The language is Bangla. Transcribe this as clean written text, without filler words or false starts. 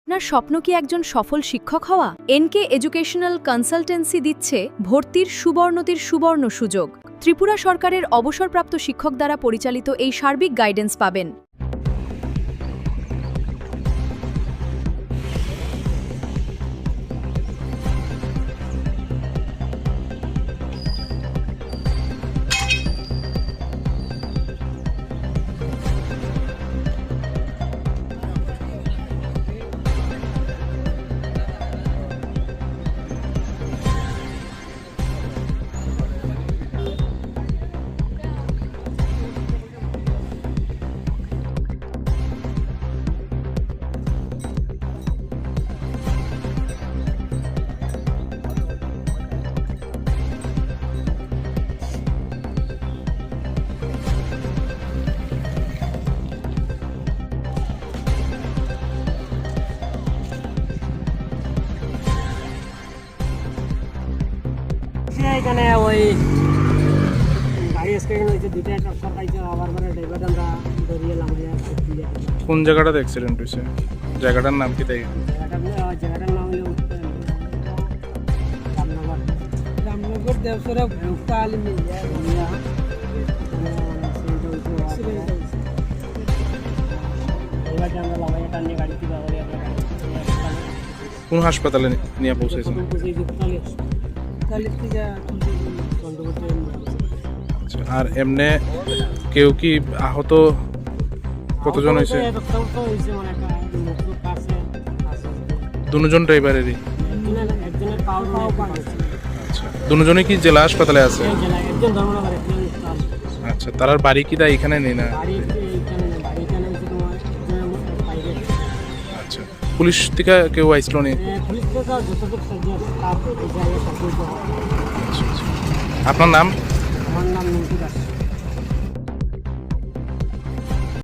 আপনার স্বপ্ন কি একজন সফল শিক্ষক হওয়া? এনকে এডুকেশনাল কনসালটেন্সি দিচ্ছে ভর্তির সুবর্ণ সুযোগ। ত্রিপুরা সরকারের অবসরপ্রাপ্ত শিক্ষক দ্বারা পরিচালিত এই সার্বিক গাইডেন্স পাবেন। এখানে ওই গাড়ি অ্যাক্সিডেন্ট হয়েছে, দুইটা ট্রাক্টর খাইছে, আবার পরে ড্রাইভার আমরা ধরিয়ে এলাম। কোন জায়গাটাতে অ্যাক্সিডেন্ট হয়েছে? জায়গাটার নাম কি তাই? জায়গাটার নাম হলো রামনগর দেবসরা ভুক্তা আলী মিলিয়া। আমরা লাগাই টানিয়ে গাড়ি থেকে কোন হাসপাতালে নিয়ে পৌঁছেছেন? আচ্ছা, আর এমনি কেউ কি আহত কতজন হয়েছে? দুজন ড্রাইভারেরই? আচ্ছা, দুজনই কি জেলা হাসপাতালে আছে? আচ্ছা, তার বাড়ি কি তাই এখানে নেই না? আচ্ছা, পুলিশ থেকে কেউ আইসল নি? আপনার নাম? আমার নাম মন্টু দাস।